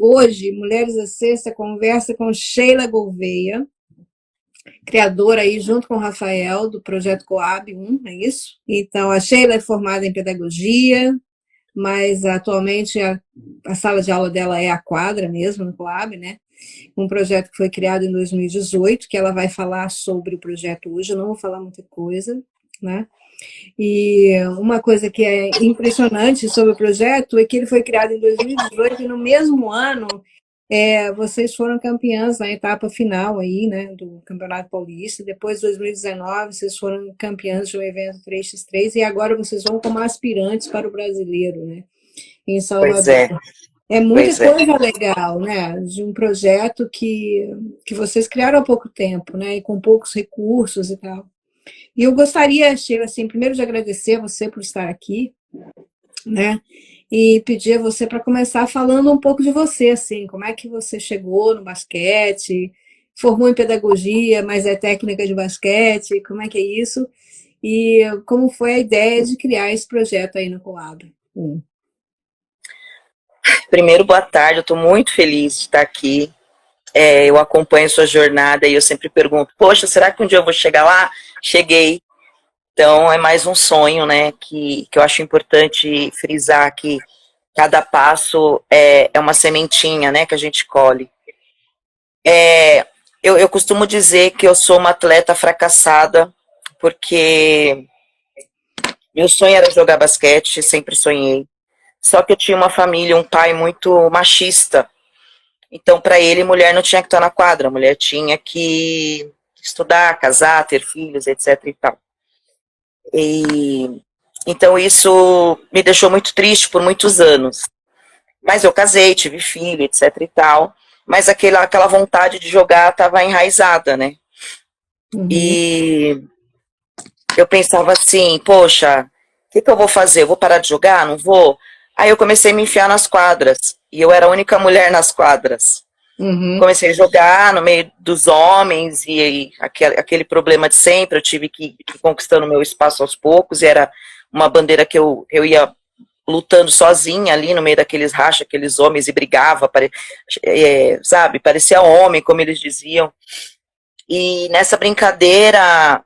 Hoje, Mulheres à Sexta conversa com Sheila Gouveia, criadora aí junto com o Rafael do projeto Coab 1, é isso? Então, a Sheila é formada em pedagogia, mas atualmente a sala de aula dela é a quadra mesmo, no Coab, né? Um projeto que foi criado em 2018, que ela vai falar sobre o projeto hoje, eu não vou falar muita coisa, né? E uma coisa que é impressionante sobre o projeto é que ele foi criado em 2018 e no mesmo ano vocês foram campeãs na etapa final aí, né, do Campeonato Paulista. Depois, em 2019, vocês foram campeãs de um evento 3x3 e agora vocês vão como aspirantes para o brasileiro, né, em Pois Salvador. é, É muita pois é. coisa legal, né, de um projeto que vocês criaram há pouco tempo, né, e com poucos recursos e tal. E eu gostaria, Sheila, assim, primeiro de agradecer a você por estar aqui, né? E pedir a você para começar falando um pouco de você, assim, como é que você chegou no basquete, formou em pedagogia, mas é técnica de basquete, como é que é isso? E como foi a ideia de criar esse projeto aí no Coab? Primeiro, boa tarde, eu estou muito feliz de estar aqui. Eu acompanho sua jornada e eu sempre pergunto, poxa, será que um dia eu vou chegar lá? Cheguei. Então, é mais um sonho, né, que eu acho importante frisar que cada passo é uma sementinha, né, que a gente colhe. Eu costumo dizer que eu sou uma atleta fracassada, porque meu sonho era jogar basquete, sempre sonhei. Só que eu tinha uma família, um pai muito machista. Então, para ele, mulher não tinha que estar na quadra, mulher tinha que estudar, casar, ter filhos, etc. e tal. E, então, isso me deixou muito triste por muitos anos. Mas eu casei, tive filho, etc. e tal. Mas aquela vontade de jogar estava enraizada, né? Uhum. E eu pensava assim, poxa, o que eu vou fazer? Eu vou parar de jogar? Não vou? Aí eu comecei a me enfiar nas quadras. E eu era a única mulher nas quadras. Uhum. Comecei a jogar no meio dos homens e aquele problema de sempre, eu tive que ir conquistando meu espaço aos poucos, e era uma bandeira que eu ia lutando sozinha ali no meio daqueles rachas, aqueles homens, e brigava, sabe, parecia homem, como eles diziam. E nessa brincadeira,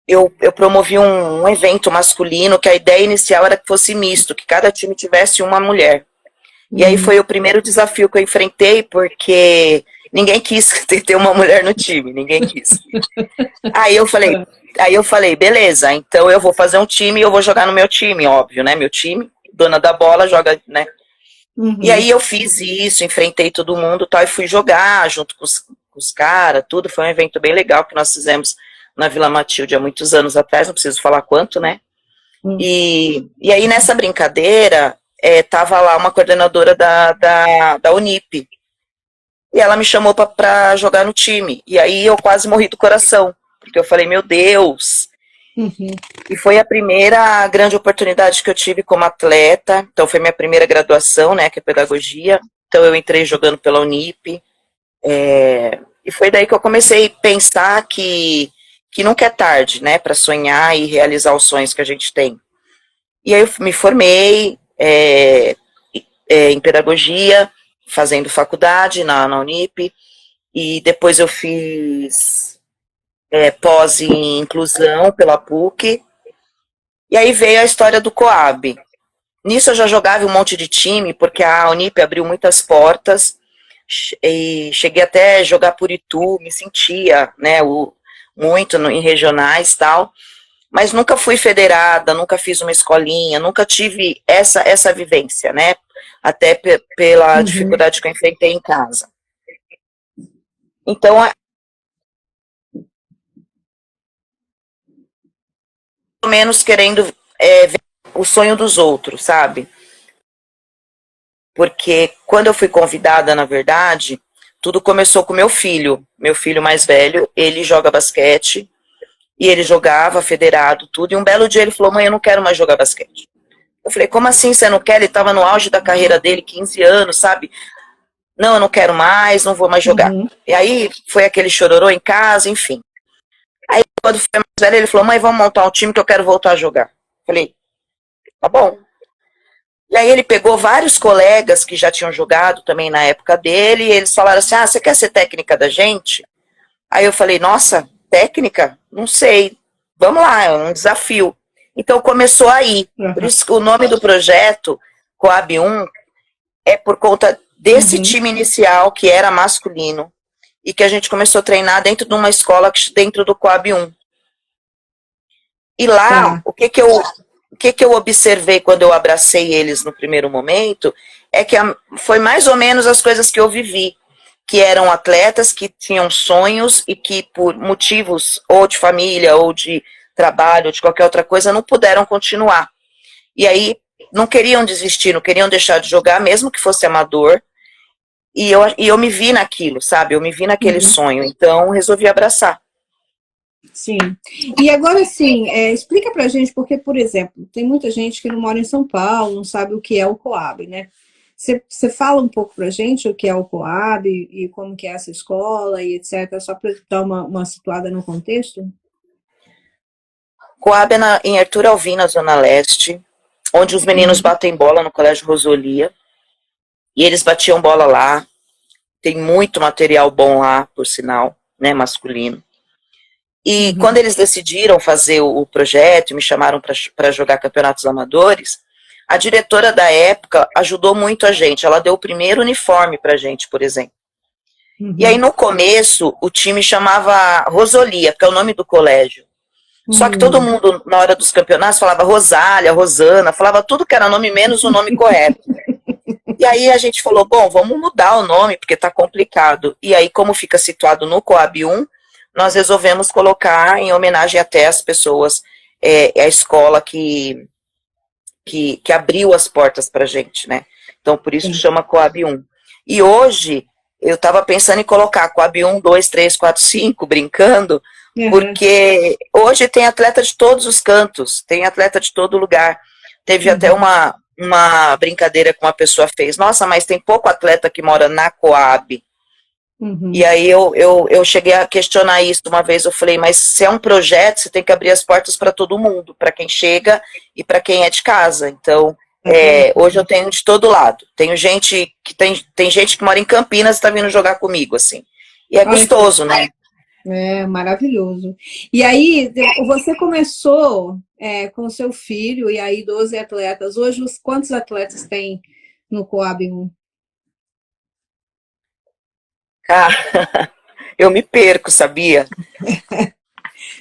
eu promovi um evento masculino, que a ideia inicial era que fosse misto, que cada time tivesse uma mulher. E aí Uhum. foi o primeiro desafio que eu enfrentei, porque ninguém quis ter uma mulher no time, ninguém quis. Aí eu falei, beleza, então eu vou fazer um time e eu vou jogar no meu time, óbvio, né? Meu time, dona da bola, joga, né? E Uhum. aí eu fiz isso, enfrentei todo mundo, tal, e fui jogar junto com os caras, tudo. Foi um evento bem legal que nós fizemos na Vila Matilde há muitos anos atrás, não preciso falar quanto, né? Uhum. E aí nessa brincadeira, tava lá uma coordenadora da Unip, e ela me chamou para jogar no time. E aí eu quase morri do coração, porque eu falei, meu Deus. Uhum. E foi a primeira grande oportunidade que eu tive como atleta. Então foi minha primeira graduação, né, que é pedagogia. Então eu entrei jogando pela Unip. E foi daí que eu comecei a pensar que nunca é tarde, né, para sonhar e realizar os sonhos que a gente tem. E aí eu me formei em pedagogia, fazendo faculdade na Unip, e depois eu fiz pós em inclusão pela PUC, e aí veio a história do Coab. Nisso eu já jogava um monte de time, porque a Unip abriu muitas portas, e cheguei até a jogar por Itu, me sentia, né, muito em regionais e tal, mas nunca fui federada, nunca fiz uma escolinha, nunca tive essa vivência, né, até pela Uhum. dificuldade que eu enfrentei em casa. Então, pelo menos querendo ver o sonho dos outros, sabe? Porque quando eu fui convidada, na verdade, tudo começou com meu filho mais velho, ele joga basquete, e ele jogava federado, tudo, e um belo dia ele falou, mãe, eu não quero mais jogar basquete. Eu falei, como assim você não quer? Ele estava no auge da carreira dele, 15 anos, sabe? Não, eu não quero mais, não vou mais jogar. Uhum. E aí foi aquele chororô em casa, enfim. Aí quando foi mais velho, ele falou, mãe, vamos montar um time que eu quero voltar a jogar. Eu falei, tá bom. E aí ele pegou vários colegas que já tinham jogado também na época dele, e eles falaram assim, você quer ser técnica da gente? Aí eu falei, nossa, técnica? Não sei, vamos lá, é um desafio. Então começou aí, por isso que o nome do projeto, Coab 1, é por conta desse time inicial, que era masculino, e que a gente começou a treinar dentro de uma escola, dentro do Coab 1. E lá, o que eu observei quando eu abracei eles no primeiro momento, é que foi mais ou menos as coisas que eu vivi, que eram atletas que tinham sonhos e que por motivos ou de família, ou de trabalho, ou de qualquer outra coisa, não puderam continuar. E aí, não queriam desistir, não queriam deixar de jogar, mesmo que fosse amador, e eu me vi naquilo, sabe? Eu me vi naquele sonho, então resolvi abraçar. Sim. E agora, sim, explica pra gente, porque, por exemplo, tem muita gente que não mora em São Paulo, não sabe o que é o Coab, né? Você fala um pouco pra gente o que é o Coab e como que é essa escola e etc., só para dar uma situada no contexto? Coab é em Arthur Alvim, na Zona Leste, onde os meninos batem bola no Colégio Rosolia, e eles batiam bola lá, tem muito material bom lá, por sinal, né, masculino. E quando eles decidiram fazer o projeto, me chamaram para jogar campeonatos amadores, a diretora da época ajudou muito a gente, ela deu o primeiro uniforme pra gente, por exemplo. E aí no começo, o time chamava Rosolia, que é o nome do colégio. Só que todo mundo, na hora dos campeonatos, falava Rosália, Rosana, falava tudo que era nome, menos o nome correto. E aí a gente falou, bom, vamos mudar o nome, porque tá complicado. E aí, como fica situado no Coab 1, nós resolvemos colocar em homenagem até às pessoas, a escola que abriu as portas pra gente, né? Então, por isso chama Coab 1. E hoje, eu tava pensando em colocar Coab 1, 2, 3, 4, 5, brincando, porque hoje tem atleta de todos os cantos, tem atleta de todo lugar. Teve até uma brincadeira que uma pessoa fez, nossa, mas tem pouco atleta que mora na Coab. E aí eu cheguei a questionar isso uma vez, eu falei, mas se é um projeto, você tem que abrir as portas para todo mundo, para quem chega e para quem é de casa. Então, hoje eu tenho de todo lado. Tenho gente que tem gente que mora em Campinas e está vindo jogar comigo, assim. E é gostoso, né? É maravilhoso. E aí, você começou com seu filho, e aí 12 atletas. Hoje, quantos atletas tem no Coab 1? Cara, eu me perco, sabia?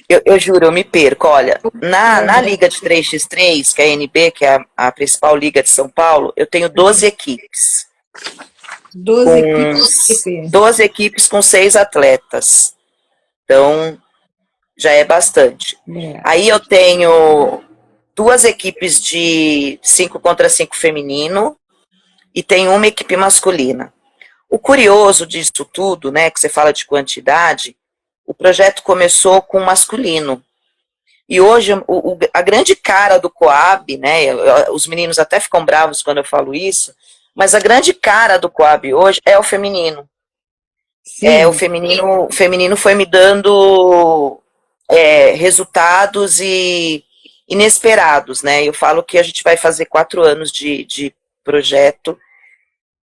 Eu juro, eu me perco. Olha, na Liga de 3x3, que é a NB, que é a principal liga de São Paulo, eu tenho 12 equipes. 12 equipes com 6 atletas. Então, já é bastante. Aí eu tenho 2 equipes de 5 contra 5 feminino e tenho uma equipe masculina. O curioso disso tudo, né, que você fala de quantidade, o projeto começou com o masculino. E hoje, a grande cara do Coab, né, os meninos até ficam bravos quando eu falo isso, mas a grande cara do Coab hoje é o feminino. O feminino foi me dando resultados inesperados, né? Eu falo que a gente vai fazer 4 anos de projeto,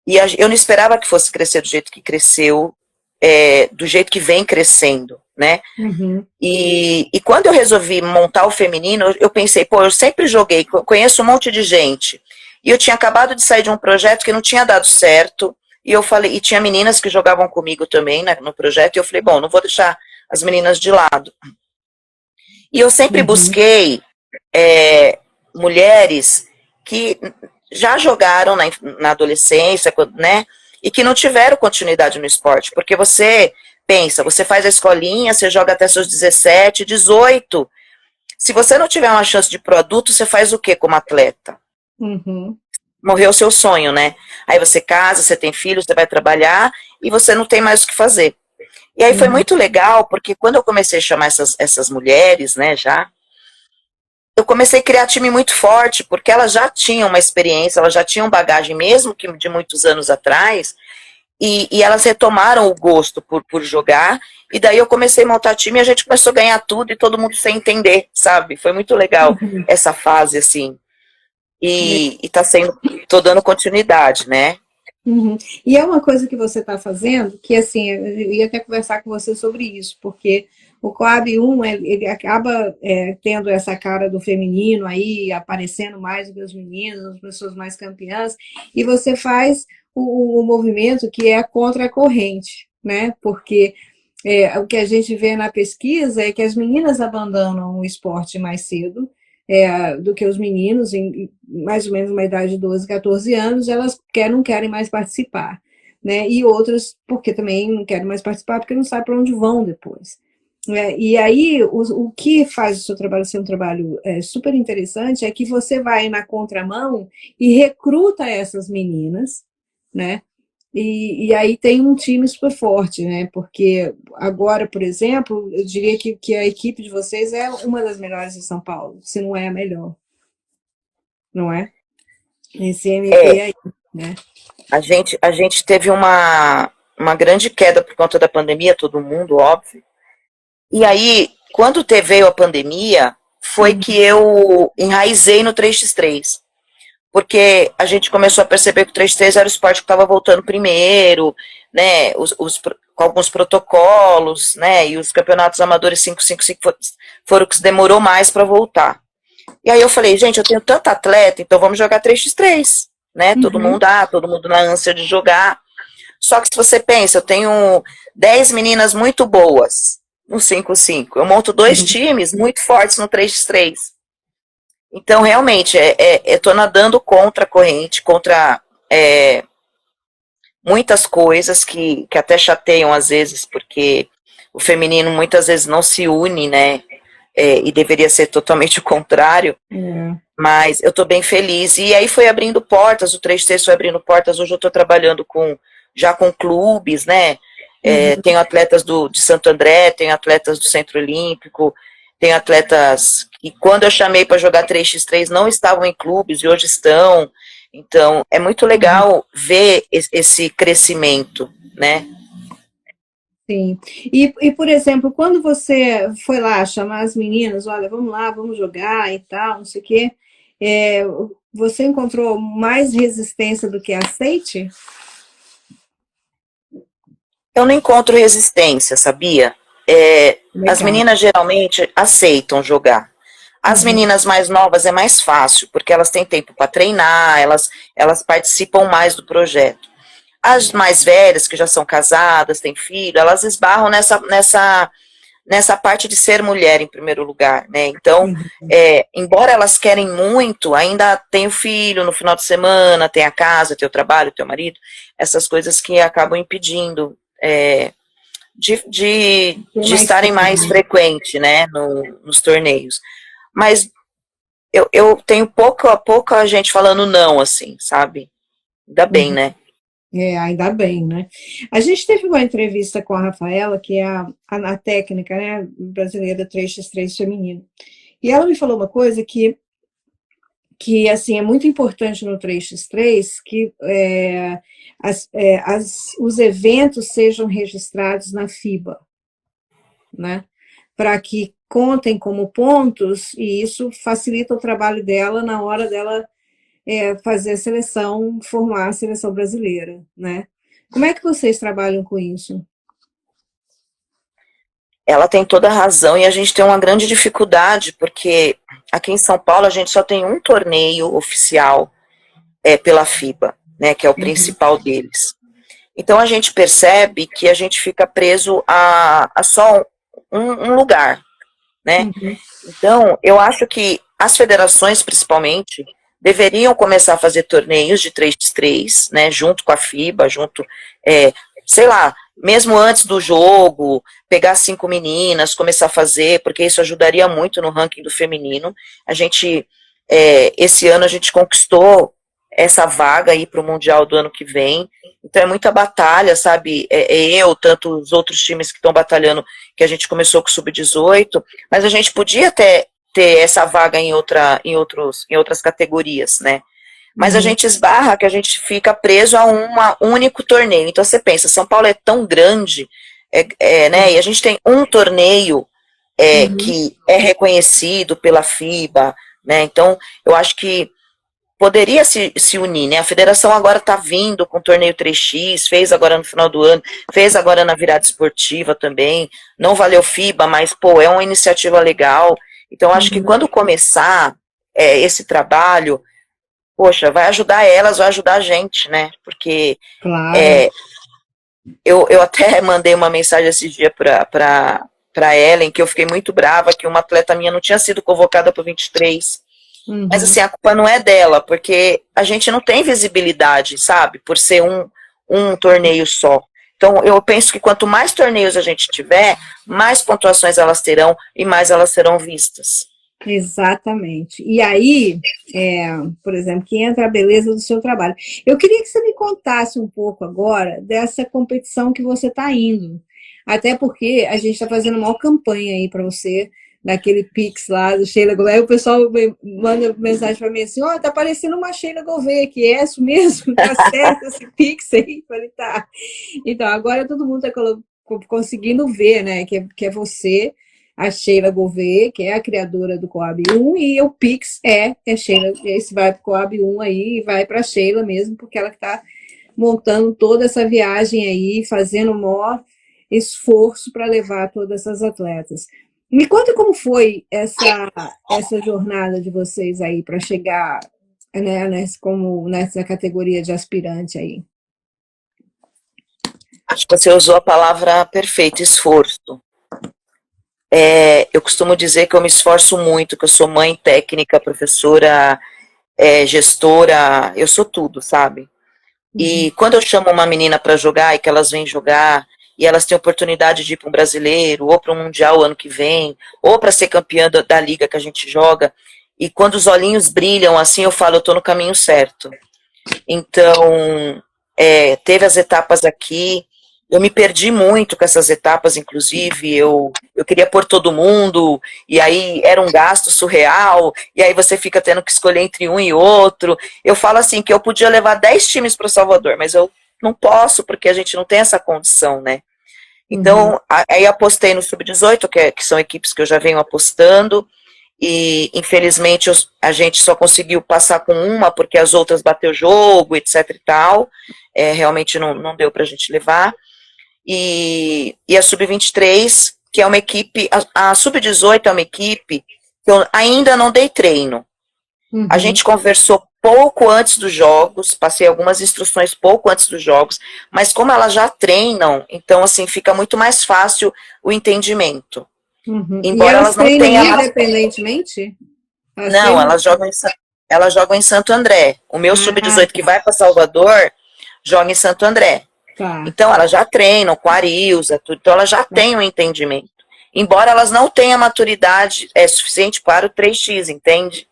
e eu não esperava que fosse crescer do jeito que cresceu, do jeito que vem crescendo, né? E quando eu resolvi montar o feminino, eu pensei, eu sempre joguei, conheço um monte de gente, e eu tinha acabado de sair de um projeto que não tinha dado certo, e eu falei, e tinha meninas que jogavam comigo também, né, no projeto, e eu falei, bom, não vou deixar as meninas de lado. E eu sempre busquei mulheres que já jogaram na adolescência, né, e que não tiveram continuidade no esporte, porque você pensa, você faz a escolinha, você joga até seus 17, 18, se você não tiver uma chance de ir pro adulto, você faz o quê como atleta? Morreu o seu sonho, né? Aí você casa, você tem filhos, você vai trabalhar e você não tem mais o que fazer. E aí foi muito legal, porque quando eu comecei a chamar essas mulheres, né, eu comecei a criar time muito forte, porque elas já tinham uma experiência, elas já tinham bagagem, mesmo que de muitos anos atrás, e elas retomaram o gosto por jogar, e daí eu comecei a montar time e a gente começou a ganhar tudo e todo mundo sem entender, sabe? Foi muito legal essa fase, assim. e tá sendo, tô dando continuidade, né? Uhum. E é uma coisa que você está fazendo, que assim, eu ia até conversar com você sobre isso, porque o Coab 1, ele acaba tendo essa cara do feminino aí, aparecendo mais do que os meninos, as pessoas mais campeãs, e você faz o movimento que é contra a corrente, né? Porque o que a gente vê na pesquisa é que as meninas abandonam o esporte mais cedo, do que os meninos, em mais ou menos uma idade de 12, 14 anos, elas não querem mais participar. Né? E outras, porque também não querem mais participar, porque não sabem para onde vão depois. E aí, o que faz o seu trabalho ser um trabalho super interessante é que você vai na contramão e recruta essas meninas, né? E aí tem um time super forte, né? Porque agora, por exemplo, eu diria que a equipe de vocês é uma das melhores de São Paulo, se não é a melhor, não é? Esse MP É, aí, né? a gente teve uma grande queda por conta da pandemia, todo mundo, óbvio. E aí, quando veio a pandemia, foi Uhum. que eu enraizei no 3x3. Porque a gente começou a perceber que o 3x3 era o esporte que estava voltando primeiro, né? Com alguns protocolos, né? E os campeonatos amadores 5x5 foram os que demorou mais para voltar. E aí eu falei, gente, eu tenho tanto atleta, então vamos jogar 3x3, né? Uhum. Todo mundo na ânsia de jogar. Só que se você pensa, eu tenho 10 meninas muito boas no 5x5. Eu monto dois Uhum. times muito fortes no 3x3. Então, realmente, eu tô nadando contra a corrente, contra muitas coisas que até chateiam às vezes, porque o feminino muitas vezes não se une, né? E deveria ser totalmente o contrário. É. Mas eu estou bem feliz. E aí foi abrindo portas, o 3T foi abrindo portas. Hoje eu estou trabalhando já com clubes, né? Uhum. Tenho atletas de Santo André, tenho atletas do Centro Olímpico, tenho atletas que quando eu chamei para jogar 3x3 não estavam em clubes e hoje estão. Então, é muito Uhum. legal ver esse crescimento, né? Sim. Por exemplo, quando você foi lá chamar as meninas, olha, vamos lá, vamos jogar e tal, não sei o quê, é, você encontrou mais resistência do que aceite? Eu não encontro resistência, sabia? As Legal. meninas geralmente aceitam jogar. As Uhum. meninas mais novas é mais fácil, porque elas têm tempo para treinar, elas participam mais do projeto. As mais velhas, que já são casadas, têm filho, elas esbarram nessa parte de ser mulher em primeiro lugar, né? Então, Uhum. embora elas querem muito, ainda tem o filho no final de semana, tem a casa, tem o trabalho, tem o marido, essas coisas que acabam impedindo Tem de mais estarem tempo, mais né? frequente, né, nos torneios. Mas eu tenho pouca gente falando não, assim, sabe? Ainda bem, Uhum. né? Ainda bem, né? A gente teve uma entrevista com a Rafaela, que é a técnica, né, brasileira 3x3 feminino. E ela me falou uma coisa que assim, é muito importante no 3x3 que os eventos sejam registrados na FIBA, né? Para que contem como pontos, e isso facilita o trabalho dela na hora dela fazer a seleção, formar a seleção brasileira, né? Como é que vocês trabalham com isso? Ela tem toda a razão e a gente tem uma grande dificuldade, porque aqui em São Paulo a gente só tem um torneio oficial pela FIBA, né, que é o Uhum. principal deles. Então a gente percebe que a gente fica preso a só um lugar, né? Uhum. Então, eu acho que as federações, principalmente, deveriam começar a fazer torneios de 3x3, né, junto com a FIBA, sei lá, mesmo antes do jogo, pegar 5 meninas, começar a fazer, porque isso ajudaria muito no ranking do feminino. A gente, esse ano a gente conquistou essa vaga aí para o Mundial do ano que vem. Então é muita batalha, sabe? Tanto os outros times que estão batalhando, que a gente começou com o Sub-18, mas a gente podia ter essa vaga em outras categorias, né? Mas a Uhum. gente esbarra que a gente fica preso a um único torneio. Então você pensa, São Paulo é tão grande, né? E a gente tem um torneio Uhum. que é reconhecido pela FIBA, né? Então eu acho que poderia se unir, né? A federação agora está vindo com o torneio 3x, fez agora no final do ano, fez agora na virada esportiva também, não valeu FIBA, mas, pô, é uma iniciativa legal. Então, acho que quando começar esse trabalho, poxa, vai ajudar elas, vai ajudar a gente, né? Porque Claro. eu até mandei uma mensagem esse dia para Ellen, que eu fiquei muito brava, que uma atleta minha não tinha sido convocada para o 23. Mas assim, a culpa não é dela, porque a gente não tem visibilidade, sabe? Por ser um torneio só. Então, eu penso que quanto mais torneios a gente tiver, mais pontuações elas terão e mais elas serão vistas. Exatamente. E aí, por exemplo, que entra a beleza do seu trabalho. Eu queria que você me contasse um pouco agora dessa competição que você está indo. Até porque a gente está fazendo uma maior campanha aí para você, naquele Pix lá do Sheila Gouveia. Aí o pessoal manda mensagem para mim assim: ó, tá parecendo uma Sheila Gouveia, que é isso mesmo? Tá certo esse Pix aí? Eu falei, tá. Então, agora todo mundo está conseguindo ver, né, que é você, a Sheila Gouveia, que é a criadora do Coab 1, e o Pix é Sheila, esse vai para o Coab 1 aí, e vai para a Sheila mesmo, porque ela está montando toda essa viagem aí, fazendo o maior esforço para levar todas essas atletas. Me conta como foi essa jornada de vocês aí para chegar, né, nessa categoria de aspirante aí. Acho que você usou a palavra perfeita, esforço. Eu costumo dizer que eu me esforço muito, que eu sou mãe, técnica, professora, gestora, eu sou tudo, sabe? E quando eu chamo uma menina para jogar e que elas vêm jogar, e elas têm oportunidade de ir para um brasileiro, ou para um mundial ano que vem, ou para ser campeã da liga que a gente joga, e quando os olhinhos brilham assim, eu falo, eu estou no caminho certo. Então, teve as etapas aqui, eu me perdi muito com essas etapas, inclusive, eu queria pôr todo mundo, e aí era um gasto surreal, e aí você fica tendo que escolher entre um e outro. Eu falo assim, que eu podia levar 10 times para o Salvador, mas eu não posso, porque a gente não tem essa condição, né? Então, aí apostei no Sub-18, que são equipes que eu já venho apostando, e infelizmente a gente só conseguiu passar com uma, porque as outras bateu jogo, etc e tal, realmente não deu pra gente levar, e a Sub-23, que é uma equipe, a Sub-18 é uma equipe que eu ainda não dei treino. A gente conversou pouco antes dos jogos, passei algumas instruções pouco antes dos jogos, mas como elas já treinam, então assim, fica muito mais fácil o entendimento. E Embora elas elas não treinam tenham... independentemente? Não, elas jogam em Santo André. O meu Ah, Sub-18 que vai para Salvador joga em Santo André. tá. Então, elas já treinam com a Arilza, tudo, então elas já têm um entendimento. Embora elas não tenham maturidade suficiente para o 3x, entende?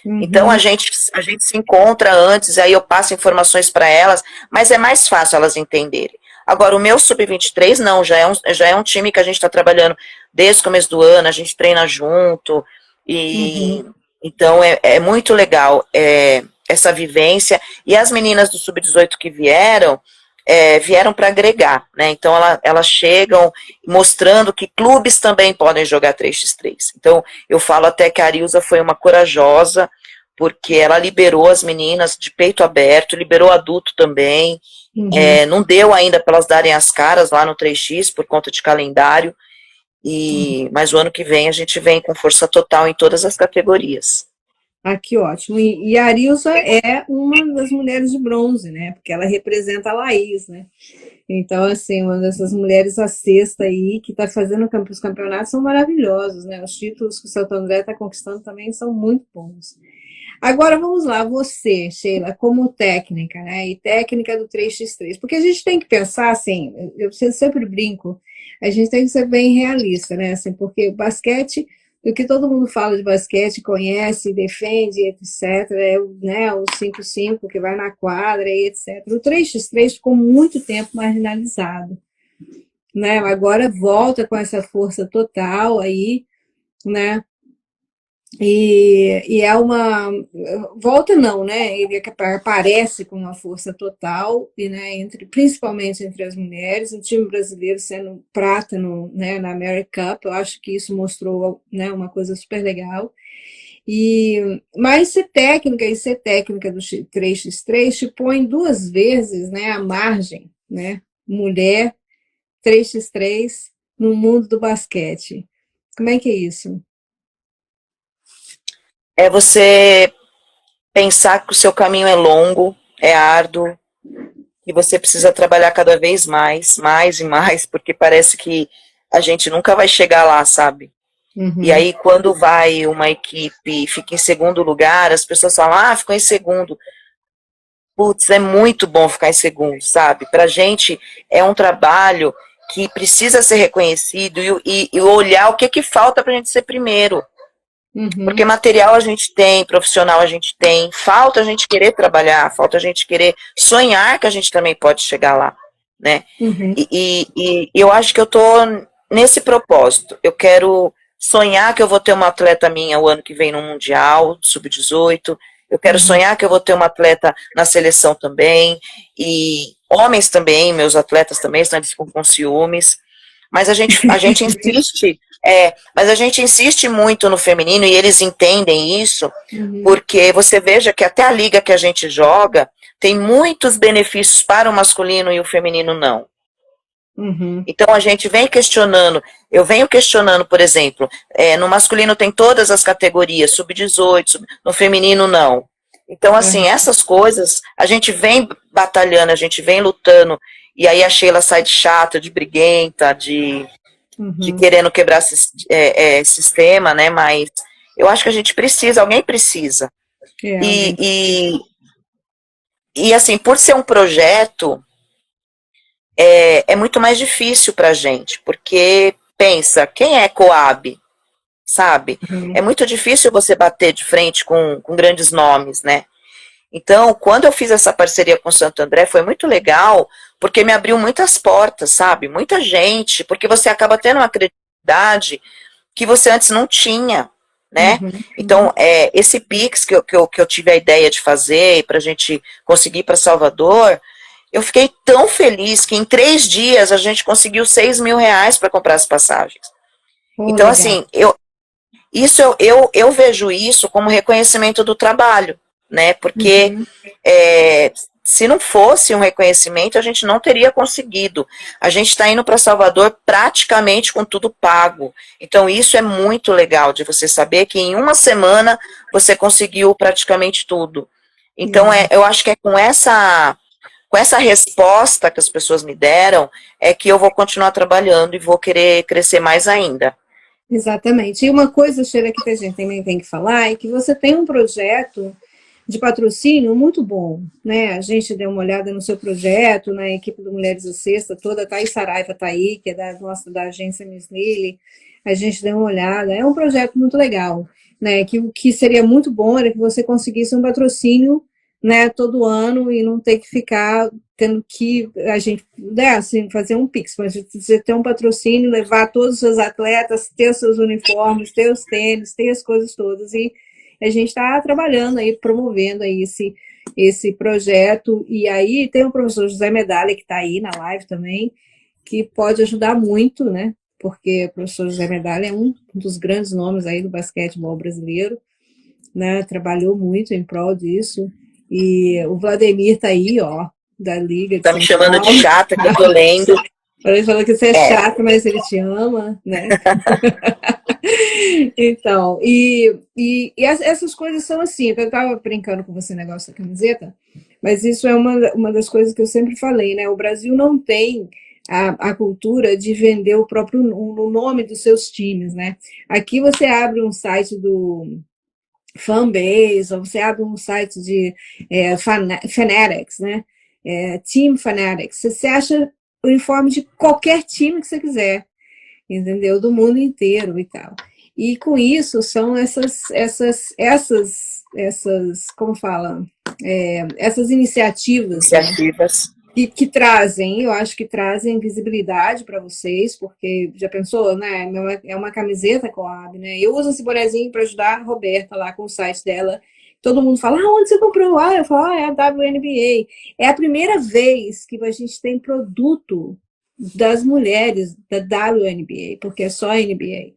Então, a gente se encontra antes, aí eu passo informações para elas, mas é mais fácil elas entenderem. Agora, o meu Sub-23 não, já é um time que a gente está trabalhando desde o começo do ano, a gente treina junto, e então é muito legal essa vivência. E as meninas do Sub-18 que vieram para agregar, né? Então elas chegam mostrando que clubes também podem jogar 3x3. Então eu falo até que a Arilza foi uma corajosa, porque ela liberou as meninas de peito aberto, liberou adulto também. Não deu ainda para elas darem as caras lá no 3x por conta de calendário. Mas o ano que vem a gente vem com força total em todas as categorias. Ah, que ótimo. E a Arilza é uma das mulheres de bronze, né? Porque ela representa a Laís, né? Então, assim, uma dessas mulheres a sexta aí, que está fazendo os campeonatos são maravilhosos, né? Os títulos que o Santo André está conquistando também são muito bons. Agora vamos lá, você, Sheila, como técnica, né? E técnica do 3x3. Porque a gente tem que pensar, assim, eu sempre brinco, a gente tem que ser bem realista, né? Assim, porque o basquete, o que todo mundo fala de basquete, conhece, defende, etc., né, o 5x5 que vai na quadra e etc. O 3x3 ficou muito tempo marginalizado, né? Agora volta com essa força total aí, né? E é uma. Volta não, né? Ele aparece com uma força total, e, né, principalmente entre as mulheres. O time brasileiro sendo prata né, na America Cup, eu acho que isso mostrou, né, uma coisa super legal. Mas ser técnica do 3x3 te põe duas vezes, né, a margem, né? Mulher 3x3 no mundo do basquete. Como é que é isso? É você pensar que o seu caminho é longo, é árduo, que você precisa trabalhar cada vez mais e mais, porque parece que a gente nunca vai chegar lá, sabe? E Uhum, aí, quando vai uma equipe e fica em segundo lugar, as pessoas falam, ah, ficou em segundo. Putz, é muito bom ficar em segundo, sabe? Pra gente é um trabalho que precisa ser reconhecido e olhar o que que falta pra gente ser primeiro. Porque uhum, material a gente tem, profissional a gente tem, falta a gente querer trabalhar, falta a gente querer sonhar que a gente também pode chegar lá, né? uhum, E eu acho que eu tô nesse propósito. Eu quero sonhar que eu vou ter uma atleta minha o ano que vem no Mundial, Sub-18. Eu quero uhum. sonhar que eu vou ter uma atleta na seleção também. E homens também, meus atletas também, senão eles ficam com ciúmes. Mas a gente insiste, mas a gente insiste muito no feminino e eles entendem isso, Uhum, porque você veja que até a liga que a gente joga tem muitos benefícios para o masculino e o feminino não. uhum, Então a gente vem questionando, eu venho questionando, por exemplo, no masculino tem todas as categorias, sub-18, no feminino não. Então, assim, uhum, essas coisas, a gente vem batalhando, a gente vem lutando, e aí a Sheila sai de chata, de briguenta, de uhum. querendo quebrar sistema, né? Mas eu acho que a gente precisa, alguém precisa. É, E, alguém. e assim, por ser um projeto, é muito mais difícil para a gente, porque pensa, quem é Coab, sabe? É Uhum, muito difícil você bater de frente com grandes nomes, né? Então, quando eu fiz essa parceria com o Santo André, foi muito legal, porque me abriu muitas portas, sabe? Muita gente, porque você acaba tendo uma credibilidade que você antes não tinha, né? uhum, Então, esse Pix que eu tive a ideia de fazer para a gente conseguir para Salvador, eu fiquei tão feliz que em 3 dias a gente conseguiu R$ 6.000 para comprar as passagens. oh, Então, legal. assim, eu vejo isso como reconhecimento do trabalho, né? Porque Uhum, se não fosse um reconhecimento, a gente não teria conseguido. A gente está indo para Salvador praticamente com tudo pago. Então, isso é muito legal de você saber que em uma semana você conseguiu praticamente tudo. Então, uhum. eu acho que é com essa resposta que as pessoas me deram, é que eu vou continuar trabalhando e vou querer crescer mais ainda. Exatamente. E uma coisa, Sheila, que a gente também tem que falar é que você tem um projeto de patrocínio muito bom, né? A gente deu uma olhada no seu projeto, na equipe do Mulheres da Sexta toda, a Thaís Saraiva está aí, que é da agência Miss Lily, a gente deu uma olhada, é um projeto muito legal, né? Que o que seria muito bom era que você conseguisse um patrocínio, né, todo ano e não ter que ficar tendo que a gente, né, assim, fazer um Pix, mas você ter um patrocínio, levar todos os seus atletas, ter os seus uniformes, ter os tênis, ter as coisas todas, e a gente está trabalhando aí, promovendo aí esse projeto, e aí tem o professor José Medalha, que está aí na live também, que pode ajudar muito, né, porque o professor José Medalha é um dos grandes nomes aí do basquetebol brasileiro, né, trabalhou muito em prol disso, e o Vladimir está aí, ó, da Liga de Tá me São chamando de Paulo. chata que eu tô lendo. Ele falou que você é É, chato, mas ele te ama, né? Então, e essas coisas são assim. Eu estava brincando com você no negócio da camiseta, mas isso é uma das coisas que eu sempre falei, né? O Brasil não tem a cultura de vender o nome dos seus times, né? Aqui você abre um site do Fanbase, ou você abre um site de Fanatics, né? Team Fanatics. Você acha o uniforme de qualquer time que você quiser, entendeu? Do mundo inteiro e tal. E com isso são essas como fala, essas iniciativas, né? iniciativas. Que trazem, eu acho que trazem visibilidade para vocês, porque já pensou, né? É uma camiseta Coab, né? Eu uso esse bonezinho para ajudar a Roberta lá com o site dela. Todo mundo fala, ah, onde você comprou? Ah, eu falo, é a WNBA. É a primeira vez que a gente tem produto das mulheres da WNBA, porque é só a NBA.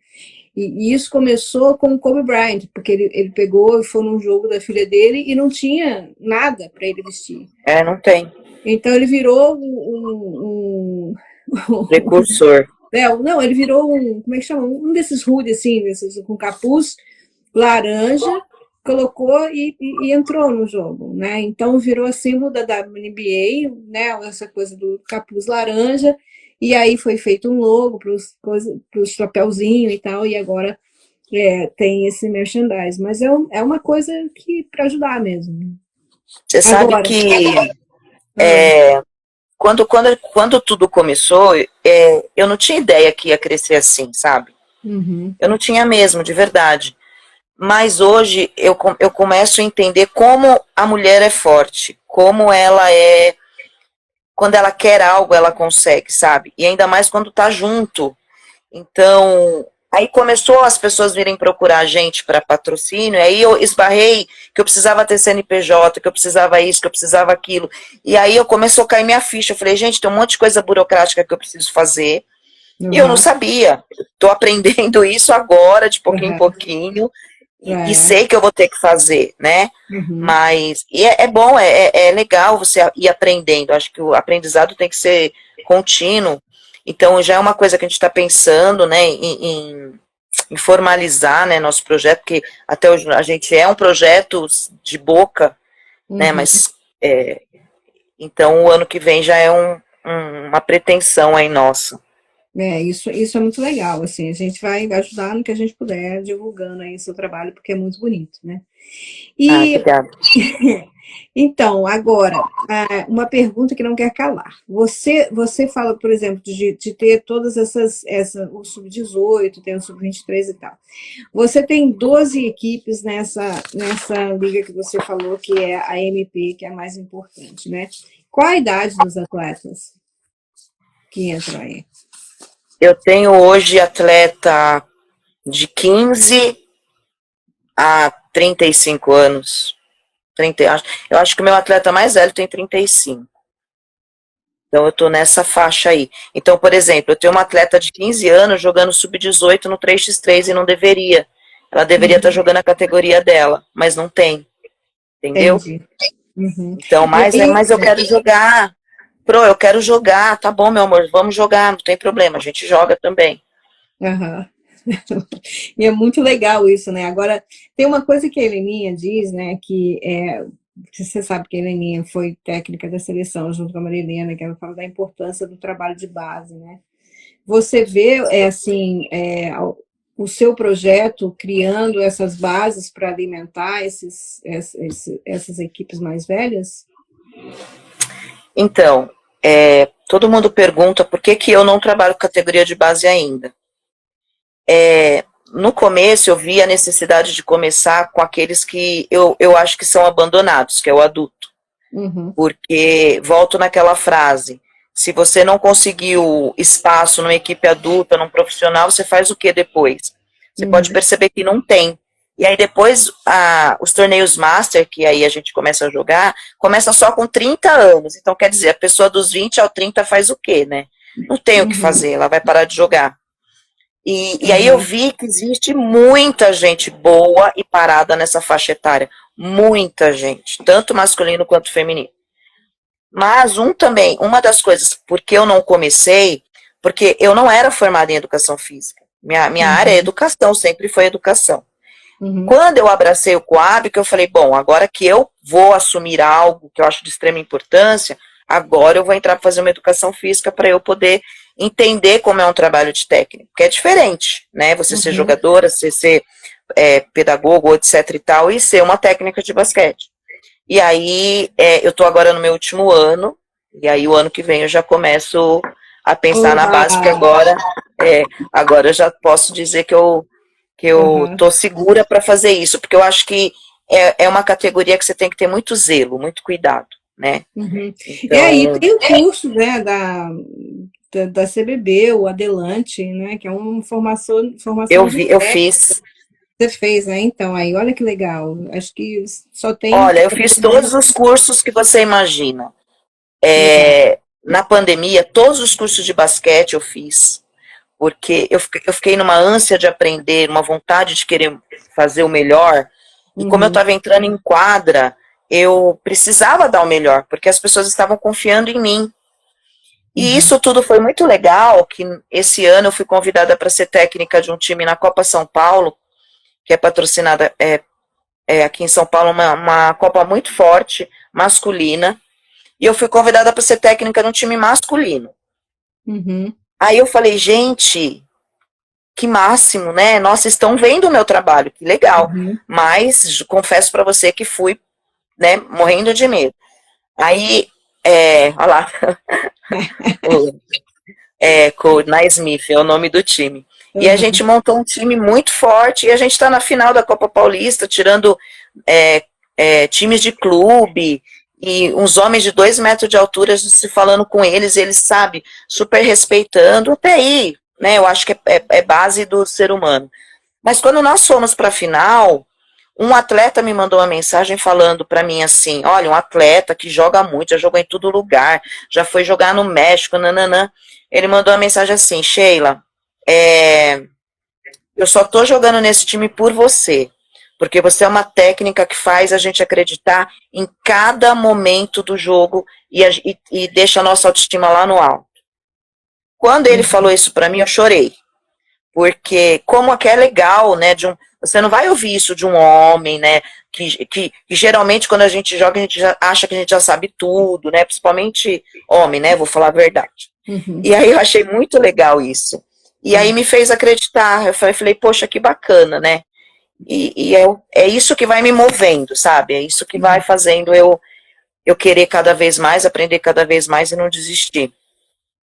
E isso começou com o Kobe Bryant, porque ele pegou e foi num jogo da filha dele e não tinha nada para ele vestir. Não tem. Então ele virou Precursor. não, ele virou como é que chama? Um desses hoodies, assim, desses, com capuz laranja, colocou e entrou no jogo, né? Então virou símbolo da WNBA, né? Essa coisa do capuz laranja, e aí foi feito um logo para os chapéuzinhos e tal, e agora tem esse merchandise. Mas é uma coisa que para ajudar mesmo. Você sabe que quando tudo começou, eu não tinha ideia que ia crescer assim, sabe? Uhum. Eu não tinha mesmo, de verdade. Mas hoje eu começo a entender como a mulher é forte, como ela é, quando ela quer algo, ela consegue, sabe? E ainda mais quando tá junto. Então, aí começou as pessoas virem procurar a gente para patrocínio, aí eu esbarrei que eu precisava ter CNPJ, que eu precisava isso, que eu precisava aquilo. E aí eu começou a cair minha ficha. Eu falei, gente, tem um monte de coisa burocrática que eu preciso fazer. Uhum. E eu não sabia. Estou aprendendo isso agora, de pouquinho em pouquinho. E sei que eu vou ter que fazer, né? Uhum. Mas é bom, é legal você ir aprendendo. Acho que o aprendizado tem que ser contínuo. Então já é uma coisa que a gente está pensando, né, em formalizar, né, nosso projeto, porque até hoje a gente é um projeto de boca, né? Mas então o ano que vem já é uma pretensão aí nossa. Isso é muito legal, assim, a gente vai ajudar no que a gente puder, divulgando aí seu trabalho, porque é muito bonito, né? Obrigada. Então, agora, uma pergunta que não quer calar. Você fala, por exemplo, de ter todas o Sub-18, tem o Sub-23 e tal. Você tem 12 equipes nessa liga que você falou, que é a MP, que é a mais importante, né? Qual a idade dos atletas que entram aí? Eu tenho hoje atleta de 15 a 35 anos. Eu acho que o meu atleta mais velho tem 35. Então eu estou nessa faixa aí. Então, por exemplo, eu tenho uma atleta de 15 anos jogando sub-18 no 3x3 e não deveria. Ela deveria estar jogando a categoria dela, mas não tem. Entendeu? Entendi. Uhum. Então, mas eu quero jogar. Eu quero jogar. Tá bom, meu amor, vamos jogar, não tem problema, a gente joga também. Uhum. E é muito legal isso, né? Agora, tem uma coisa que a Heleninha diz, né? Que você sabe que a Heleninha foi técnica da seleção junto com a Marilena, que ela fala da importância do trabalho de base, né? Você vê, o seu projeto criando essas bases para alimentar essas equipes mais velhas? Então, todo mundo pergunta por que eu não trabalho com categoria de base ainda. No começo eu vi a necessidade de começar com aqueles que eu acho que são abandonados, que é o adulto. Uhum. Porque, volto naquela frase, se você não conseguiu espaço numa equipe adulta, num profissional, você faz o que depois? Você pode perceber que não tem. E aí depois, os torneios Master, que aí a gente começa a jogar, começa só com 30 anos. Então, quer dizer, a pessoa dos 20 ao 30 faz o quê, né? Não tem o que fazer, ela vai parar de jogar. E aí eu vi que existe muita gente boa e parada nessa faixa etária. Muita gente, tanto masculino quanto feminino. Mas uma das coisas, porque eu não comecei, porque eu não era formada em educação física. Minha área é educação, sempre foi educação. Quando eu abracei o Coab, que eu falei, bom, agora que eu vou assumir algo que eu acho de extrema importância, agora eu vou entrar para fazer uma educação física para eu poder entender como é um trabalho de técnico, que é diferente, né? Você ser jogadora, você ser pedagogo, etc e tal, e ser uma técnica de basquete. E aí, eu estou agora no meu último ano, e aí o ano que vem eu já começo a pensar na base, porque agora eu já posso dizer que eu tô segura para fazer isso, porque eu acho que é uma categoria que você tem que ter muito zelo, muito cuidado, né? Então, e tem o curso, né, da CBB, o Adelante, né, que é uma formação eu fiz. Você fez, né? Então, aí, olha que legal. Acho que só tem... Olha, eu fiz todos os cursos que você imagina. Na pandemia, todos os cursos de basquete eu fiz. porque eu fiquei numa ânsia de aprender, uma vontade de querer fazer o melhor, e como eu estava entrando em quadra, eu precisava dar o melhor, porque as pessoas estavam confiando em mim. E isso tudo foi muito legal, que esse ano eu fui convidada para ser técnica de um time na Copa São Paulo, que é patrocinada aqui em São Paulo, uma Copa muito forte, masculina, e eu fui convidada para ser técnica de um time masculino. Aí eu falei, gente, que máximo, né? Nossa, estão vendo o meu trabalho, que legal. Mas confesso para você que fui, né, morrendo de medo. Aí, olha lá, Naismith é o nome do time. E a gente montou um time muito forte, e a gente está na final da Copa Paulista, tirando times de clube, e uns homens de 2 metros de altura, se falando com eles, eles, sabe, super respeitando, até aí, né, eu acho que é base do ser humano. Mas quando nós fomos para a final, um atleta me mandou uma mensagem falando para mim assim, olha, um atleta que joga muito, já jogou em todo lugar, já foi jogar no México, nananã. Ele mandou uma mensagem assim, Sheila, eu só tô jogando nesse time por você, porque você é uma técnica que faz a gente acreditar em cada momento do jogo e deixa a nossa autoestima lá no alto. Quando ele falou isso para mim, eu chorei, porque como que é legal, né, você não vai ouvir isso de um homem, né, que geralmente quando a gente joga, a gente já acha que a gente já sabe tudo, né, principalmente homem, né, vou falar a verdade. E aí eu achei muito legal isso. E aí me fez acreditar, eu falei, poxa, que bacana, né, e é isso que vai me movendo, sabe, é isso que vai fazendo eu querer cada vez mais, aprender cada vez mais e não desistir.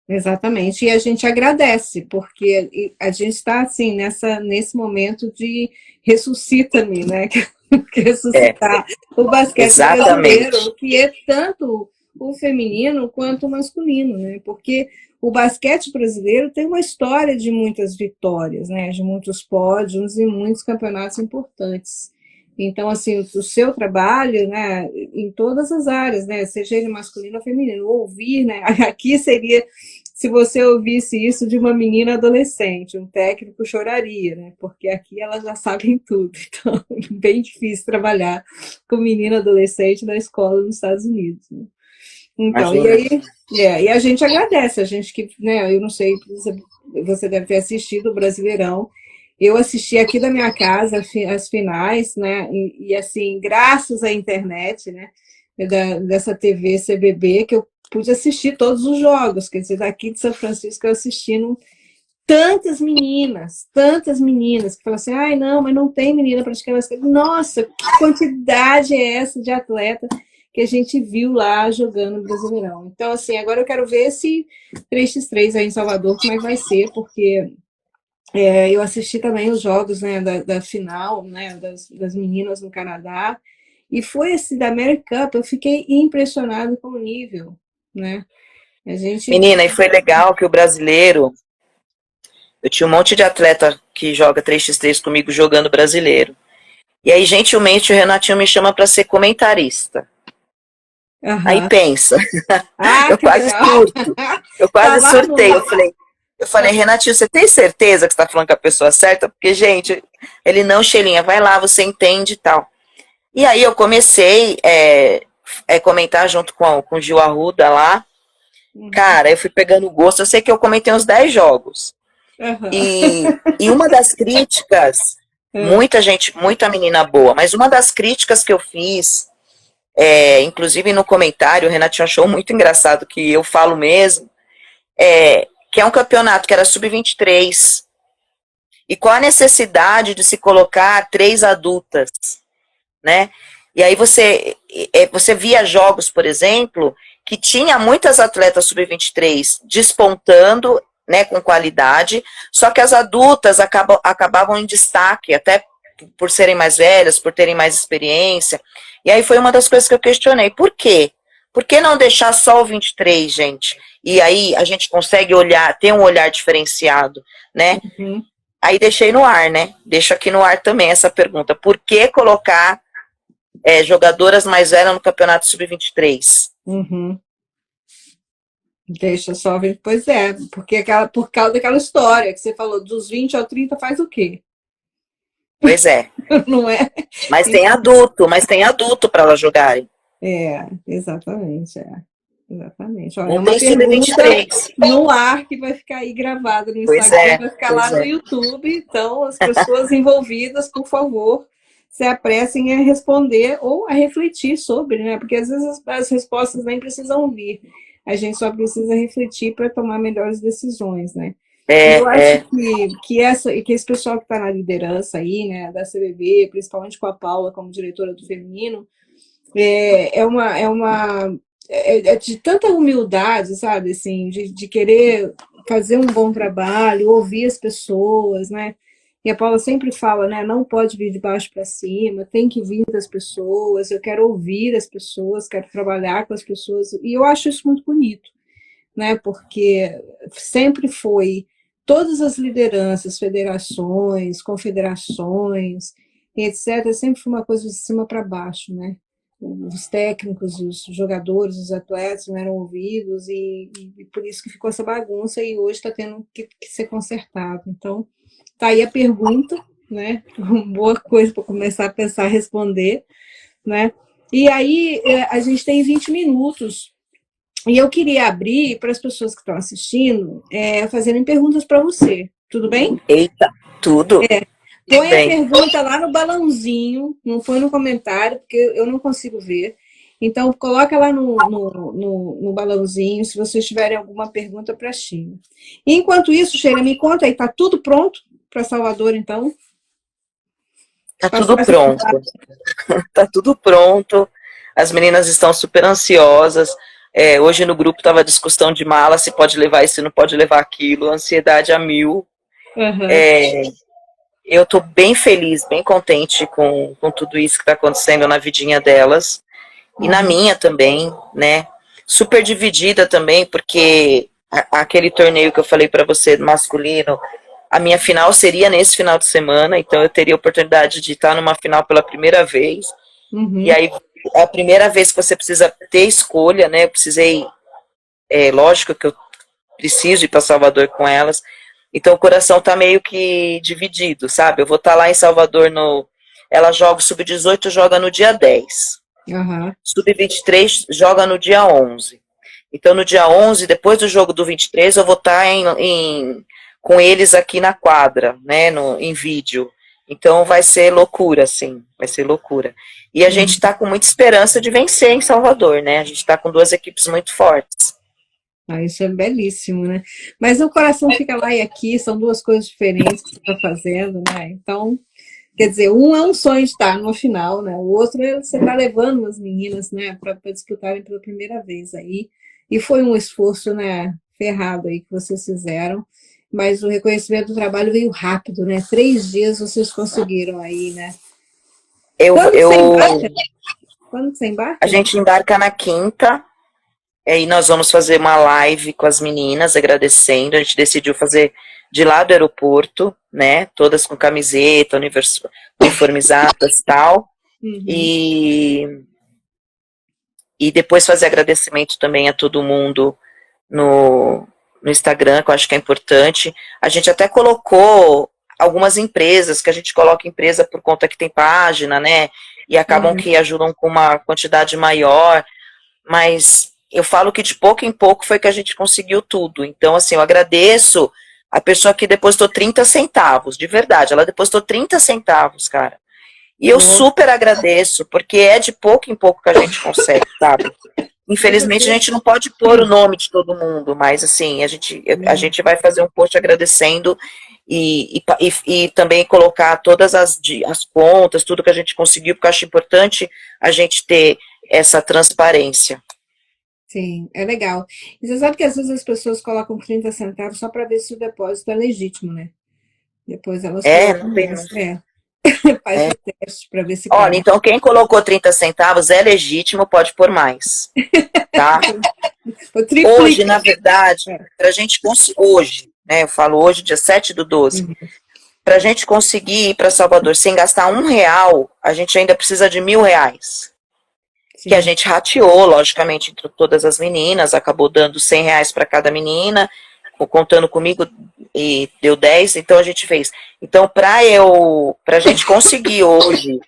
Exatamente, e a gente agradece, porque a gente está assim, nesse momento de ressuscita-me, né? Que ressuscitar o basquete Exatamente. brasileiro, que é tanto o feminino quanto o masculino, né? Porque o basquete brasileiro tem uma história de muitas vitórias, né? De muitos pódios e muitos campeonatos importantes. Então, assim, o seu trabalho, né, em todas as áreas, né, seja ele masculino ou feminino, ouvir, né, aqui seria, se você ouvisse isso de uma menina adolescente, um técnico choraria, né, porque aqui elas já sabem tudo, então é bem difícil trabalhar com menina adolescente na escola nos Estados Unidos, né? Então, Imagina. e aí, e a gente agradece, a gente que, né, eu não sei, você deve ter assistido o Brasileirão. Eu assisti aqui da minha casa as finais, né? E assim, graças à internet, né? Dessa TV CBB, que eu pude assistir todos os jogos. Quer dizer, daqui de São Francisco eu assistindo tantas meninas, que falam assim, ai, não, mas não tem menina praticando basquete. Nossa, que quantidade é essa de atleta que a gente viu lá jogando no Brasileirão. Então, assim, agora eu quero ver esse 3x3 aí em Salvador, como é que vai ser, porque eu assisti também os jogos, né, da final, né, das meninas no Canadá, e foi assim, da American Cup, eu fiquei impressionado com o nível, né? A gente... Menina, e foi legal que o brasileiro, eu tinha um monte de atleta que joga 3x3 comigo jogando brasileiro. E aí, gentilmente, o Renatinho me chama para ser comentarista. Aí pensa, eu que quase legal! surto, eu Tá quase lá no... surtei, eu falei, Renatinho, você tem certeza que você tá falando com a pessoa certa? Porque, gente, ele não, Xelinha, vai lá, você entende e tal. E aí eu comecei comentar junto com o Gil Arruda lá. Cara, eu fui pegando gosto, eu sei que eu comentei uns 10 jogos. E uma das críticas, muita menina boa, mas uma das críticas que eu fiz, inclusive no comentário, o Renatinho achou muito engraçado que eu falo mesmo, que é um campeonato que era sub-23, e qual a necessidade de se colocar 3 adultas, né? E aí você via jogos, por exemplo, que tinha muitas atletas sub-23 despontando, né, com qualidade, só que as adultas acabavam em destaque, até por serem mais velhas, por terem mais experiência. E aí foi uma das coisas que eu questionei. Por quê? Por que não deixar só o 23, gente? E aí a gente consegue ter um olhar diferenciado, né? Aí deixei no ar, né? Deixo aqui no ar também essa pergunta. Por que colocar jogadoras mais velhas no campeonato sub-23? Deixa só ver. Pois é, porque por causa daquela história que você falou, dos 20 ao 30 faz o quê? Pois é. Não é? Mas tem adulto para elas jogarem. Exatamente, exatamente. Olha, é Não uma tem pergunta sub-23. no ar que vai ficar aí gravada no Pois Instagram, é, vai ficar lá pois no é. YouTube. Então, as pessoas envolvidas, por favor, se apressem a responder ou a refletir sobre, né? Porque às vezes as respostas nem precisam vir. A gente só precisa refletir para tomar melhores decisões, né? E eu acho É. que esse pessoal que está na liderança aí, né, da CBB, principalmente com a Paula como diretora do feminino, é de tanta humildade, sabe, assim, de querer fazer um bom trabalho, ouvir as pessoas, né? E a Paula sempre fala, né? Não pode vir de baixo para cima, tem que vir das pessoas. Eu quero ouvir as pessoas, quero trabalhar com as pessoas. E eu acho isso muito bonito, né? Porque sempre foi todas as lideranças, federações, confederações, etc. Sempre foi uma coisa de cima para baixo, né? Os técnicos, os jogadores, os atletas não eram ouvidos e por isso que ficou essa bagunça e hoje está tendo que ser consertado. Então, tá aí a pergunta, né? Uma boa coisa para começar a pensar, responder, né? E aí a gente tem 20 minutos e eu queria abrir para as pessoas que estão assistindo fazerem perguntas para você. Tudo bem? Eita, tudo Põe a bem. pergunta lá no balãozinho, não põe no comentário, porque eu não consigo ver. Então, coloca lá no balãozinho, se vocês tiverem alguma pergunta para a Sheila. E enquanto isso, Sheila, me conta aí, está tudo pronto para Salvador, então? Tá tudo Passar pronto. Tá tudo pronto. As meninas estão super ansiosas. Hoje no grupo estava discussão de mala, se pode levar isso, se não pode levar aquilo, ansiedade a mil. Uhum. Eu estou bem feliz, bem contente com tudo isso que está acontecendo na vidinha delas. E na minha também, né? Super dividida também, porque aquele torneio que eu falei para você, masculino, a minha final seria nesse final de semana, então eu teria a oportunidade de estar numa final pela primeira vez. E Uhum. aí, é a primeira vez que você precisa ter escolha, né? Eu precisei, lógico que eu preciso ir para Salvador com elas. Então o coração tá meio que dividido, sabe? Eu vou estar lá em Salvador no. Ela joga, o Sub-18 joga no dia 10. Uhum. Sub-23 joga no dia 11. Então no dia 11, depois do jogo do 23, eu vou estar com eles aqui na quadra, né? Em vídeo. Então vai ser loucura, assim. Vai ser loucura. E a gente está com muita esperança de vencer em Salvador, né? A gente está com duas equipes muito fortes. Isso é belíssimo, né? Mas o coração fica lá e aqui, são duas coisas diferentes que você está fazendo, né? Então, quer dizer, um é um sonho de estar no final, né? O outro é você está levando as meninas, né, para disputarem pela primeira vez aí. E foi um esforço, né, ferrado aí que vocês fizeram. Mas o reconhecimento do trabalho veio rápido, né? 3 dias vocês conseguiram aí, né? Eu, Quando que você eu, embarca? Quando que você a embarca? gente embarca na quinta. E nós vamos fazer uma live com as meninas, agradecendo. A gente decidiu fazer de lá do aeroporto, né? Todas com camiseta, uniformizadas e tal. Uhum. E depois fazer agradecimento também a todo mundo no Instagram, que eu acho que é importante. A gente até colocou algumas empresas, que a gente coloca empresa por conta que tem página, né? E acabam que ajudam com uma quantidade maior. Mas eu falo que de pouco em pouco foi que a gente conseguiu tudo. Então, assim, eu agradeço a pessoa que depositou 30 centavos, de verdade. Ela depositou 30 centavos, cara. E eu super agradeço, porque é de pouco em pouco que a gente consegue, sabe? Infelizmente, a gente não pode pôr o nome de todo mundo, mas, assim, a gente vai fazer um post agradecendo e também colocar todas as contas, tudo que a gente conseguiu, porque eu acho importante a gente ter essa transparência. Sim, é legal. E você sabe que às vezes as pessoas colocam 30 centavos só para ver se o depósito é legítimo, né? Depois elas Não colocam tem. mais. Faz o teste para ver se Olha, cai. então quem colocou 30 centavos é legítimo, pode pôr mais, tá? Eu Hoje, triplico. na verdade, pra gente conseguir, hoje, né, eu falo hoje, dia 7/12, pra gente conseguir ir para Salvador sem gastar R$1, a gente ainda precisa de R$1.000. que a gente rateou, logicamente, entre todas as meninas, acabou dando R$ 100 para cada menina, contando comigo, e deu 10, então a gente fez. Então, pra gente conseguir hoje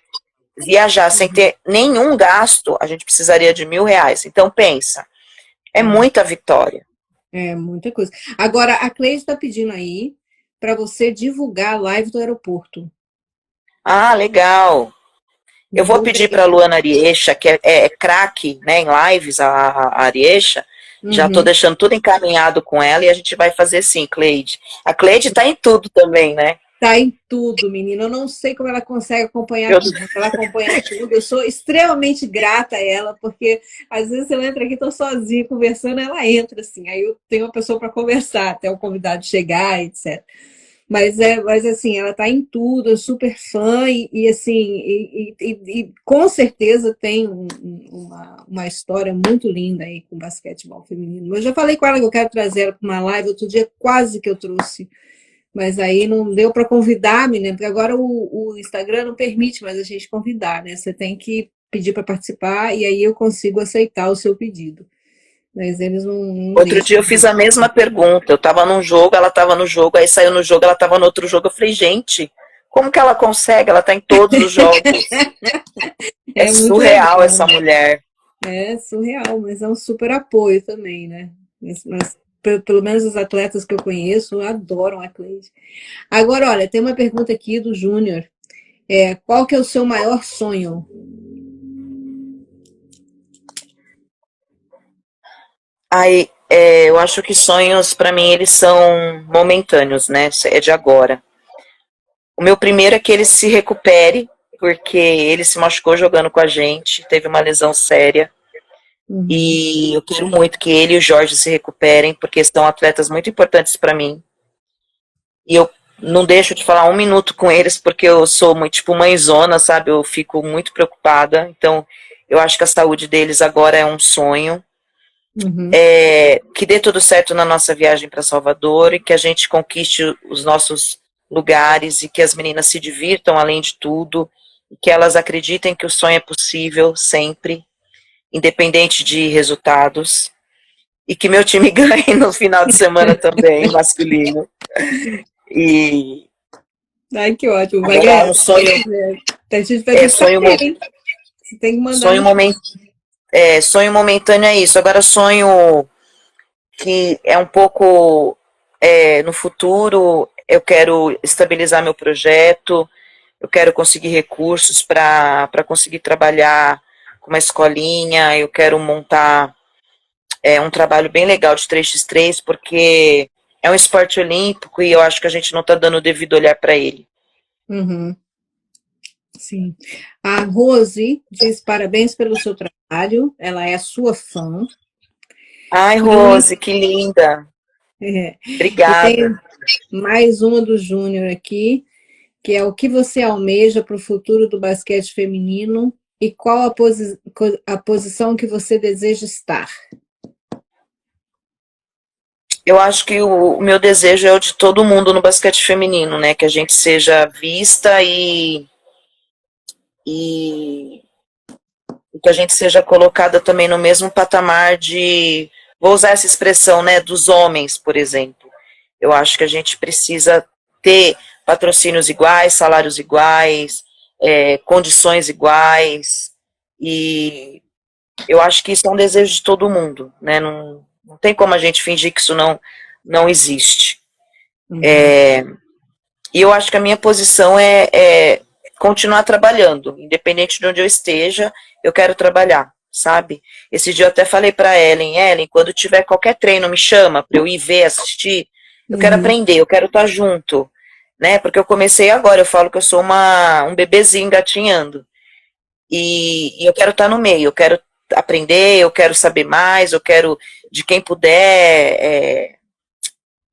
viajar sem ter nenhum gasto, a gente precisaria de R$ 1.000. Então, pensa, é muita vitória. É muita coisa. Agora, a Cleide está pedindo aí para você divulgar a live do aeroporto. Ah, legal. Eu vou pedir para a Luana Ariecha, que é craque, né, em lives, a Ariecha, já estou deixando tudo encaminhado com ela e a gente vai fazer sim, Cleide. A Cleide está em tudo também, né? Tá em tudo, menina. Eu não sei como ela consegue acompanhar tudo. Ela acompanha tudo. Eu sou extremamente grata a ela, porque às vezes eu entro aqui, estou sozinha conversando, ela entra assim. Aí eu tenho uma pessoa para conversar, até o convidado chegar, etc. Mas assim, ela tá em tudo, eu super fã e assim, e com certeza tem uma história muito linda aí com basquetebol feminino. Eu já falei com ela que eu quero trazer ela para uma live, outro dia quase que eu trouxe. Mas aí não deu para convidar, menina, porque agora o Instagram não permite mais a gente convidar, né? Você tem que pedir para participar e aí eu consigo aceitar o seu pedido. Mas eles não Outro dia eu fiz a mesma pergunta. Eu estava num jogo, ela estava no jogo, aí saiu no jogo, ela estava no outro jogo. Eu falei, gente, como que ela consegue? Ela está em todos os jogos. É surreal essa mulher. É surreal, mas é um super apoio também, né? Mas pelo menos os atletas que eu conheço adoram a Cleide. Agora, olha, tem uma pergunta aqui do Júnior. Qual que é o seu maior sonho? Aí, eu acho que sonhos, para mim, eles são momentâneos, né? É de agora. O meu primeiro é que ele se recupere, porque ele se machucou jogando com a gente, teve uma lesão séria. E eu quero muito que ele e o Jorge se recuperem, porque são atletas muito importantes para mim. E eu não deixo de falar um minuto com eles, porque eu sou muito, tipo, mãezona, sabe? Eu fico muito preocupada. Então, eu acho que a saúde deles agora é um sonho. Que dê tudo certo na nossa viagem para Salvador e que a gente conquiste os nossos lugares e que as meninas se divirtam além de tudo, e que elas acreditem que o sonho é possível sempre, independente de resultados, e que meu time ganhe no final de semana também, masculino. E ai, que ótimo, vai ganhar. É um sonho. A gente vai Sonho, você tem que mandar sonho momentâneo é isso. Agora, sonho que é um pouco no futuro, eu quero estabilizar meu projeto, eu quero conseguir recursos para conseguir trabalhar com uma escolinha, eu quero montar um trabalho bem legal de 3x3, porque é um esporte olímpico e eu acho que a gente não está dando o devido olhar para ele. Sim. A Rose diz parabéns pelo seu trabalho, ela é sua fã. Ai, Rose, que linda. Obrigada. E tem mais uma do Júnior aqui, que é o que você almeja para o futuro do basquete feminino e qual a posição que você deseja estar? Eu acho que o meu desejo é o de todo mundo no basquete feminino, né? Que a gente seja vista e que a gente seja colocada também no mesmo patamar de, vou usar essa expressão, né, dos homens, por exemplo. Eu acho que a gente precisa ter patrocínios iguais, salários iguais, condições iguais, e eu acho que isso é um desejo de todo mundo, né? Não tem como a gente fingir que isso não existe. E eu acho que a minha posição é continuar trabalhando, independente de onde eu esteja, eu quero trabalhar, sabe? Esse dia eu até falei para Ellen, quando tiver qualquer treino, me chama para eu ir ver, assistir. Eu quero aprender, eu quero estar junto, né? Porque eu comecei agora, eu falo que eu sou um bebezinho engatinhando. E eu quero estar no meio, eu quero aprender, eu quero saber mais, eu quero, de quem puder,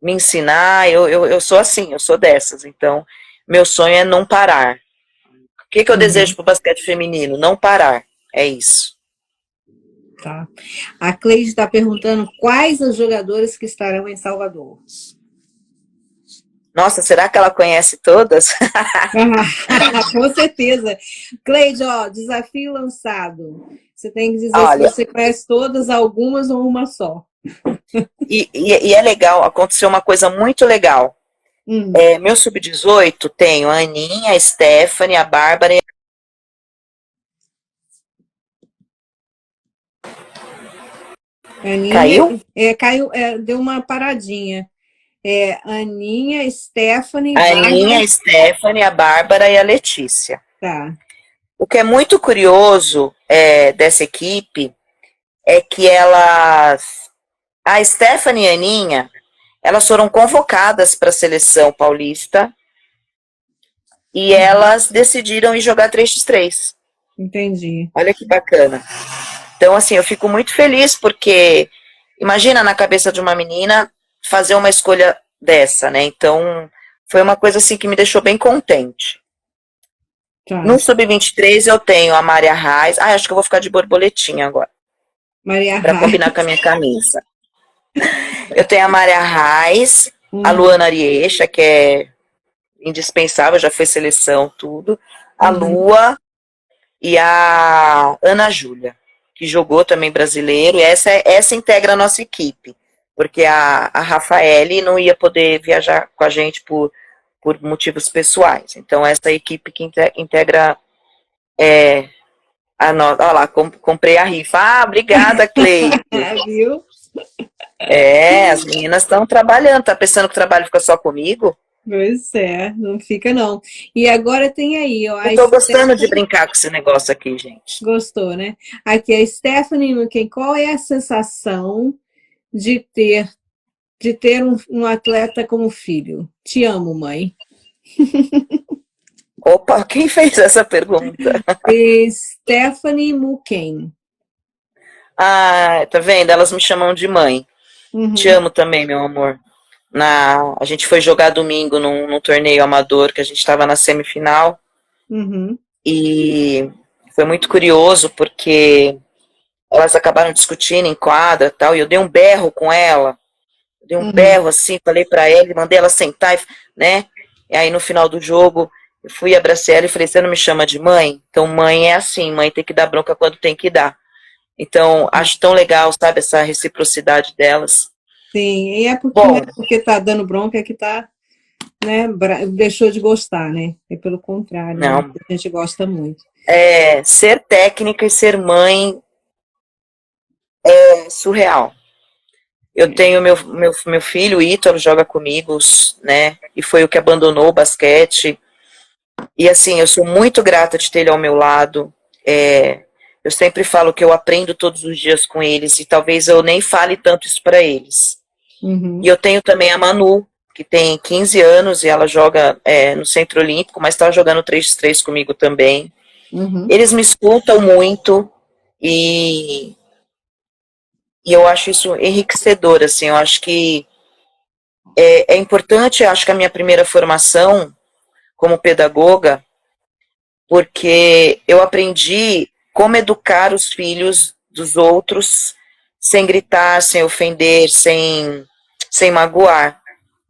me ensinar. Eu sou assim, eu sou dessas. Então, meu sonho é não parar. O que eu desejo para o basquete feminino? Não parar. É isso. Tá. A Cleide está perguntando quais as jogadoras que estarão em Salvador. Nossa, será que ela conhece todas? Com certeza. Cleide, ó, desafio lançado. Você tem que dizer se Olha, você conhece todas, algumas ou uma só. e é legal, aconteceu uma coisa muito legal. Hum, Meu sub-18 tenho a Aninha, a Stephanie, a Bárbara e Aninha, caiu? caiu, deu uma paradinha. Aninha, Stephanie, A Aninha, Bárbara. a Stephanie, a Bárbara e a Letícia. Tá. O que é muito curioso dessa equipe é que a Stephanie e a Aninha, elas foram convocadas para a seleção paulista e elas decidiram ir jogar 3x3. Entendi. Olha que bacana. Então, assim, eu fico muito feliz porque imagina na cabeça de uma menina fazer uma escolha dessa, né? Então, foi uma coisa assim que me deixou bem contente. Tá. No sub-23 eu tenho a Maria Reis. Ah, acho que eu vou ficar de borboletinha agora, Maria para combinar Raiz. com a minha camisa. Eu tenho a Maria Reis, a Uhum, Luana Arieixa, que é indispensável, já foi seleção, tudo. A uhum. Lua e a Ana Júlia, que jogou também brasileiro. E essa integra a nossa equipe, porque a Rafaele não ia poder viajar com a gente por motivos pessoais. Então, essa equipe que integra a nossa. Olha lá, comprei a rifa. Ah, obrigada, Cleide. Viu? As meninas estão trabalhando. Tá pensando que o trabalho fica só comigo? Pois é, não fica não. E agora tem aí, ó, Eu a tô gostando de Stephanie, brincar com esse negócio aqui, gente. gostou, né? Aqui a Stephanie Nuken, qual é a sensação de ter um atleta como filho? Te amo, mãe. Opa, quem fez essa pergunta? Stephanie Muken. Ah, tá vendo? Elas me chamam de mãe. Te Uhum, amo também, meu amor. A gente foi jogar domingo num torneio amador, que a gente estava na semifinal, uhum, e foi muito curioso, porque elas acabaram discutindo em quadra e tal, e eu dei um berro com ela, dei um uhum. berro assim, falei pra ela, mandei ela sentar, né? E aí no final do jogo, eu fui abracei ela e falei, você não me chama de mãe? Então mãe é assim, mãe tem que dar bronca quando tem que dar. Então, acho tão legal, sabe, essa reciprocidade delas. Sim, e é porque não é Bom, porque tá dando bronca é que tá, né, deixou de gostar, né? É pelo contrário, né? não, A gente gosta muito. ser técnica e ser mãe é surreal. Eu É. tenho meu filho, o Ítalo, joga comigo, né? E foi o que abandonou o basquete. E assim, eu sou muito grata de ter ele ao meu lado. Eu sempre falo que eu aprendo todos os dias com eles e talvez eu nem fale tanto isso para eles. E Uhum, eu tenho também a Manu, que tem 15 anos e ela joga no Centro Olímpico, mas está jogando 3x3 comigo também. uhum. Eles me escutam muito e, e eu acho isso enriquecedor, assim, eu acho que é importante, eu acho que a minha primeira formação como pedagoga, porque eu aprendi como educar os filhos dos outros sem gritar, sem ofender, sem magoar.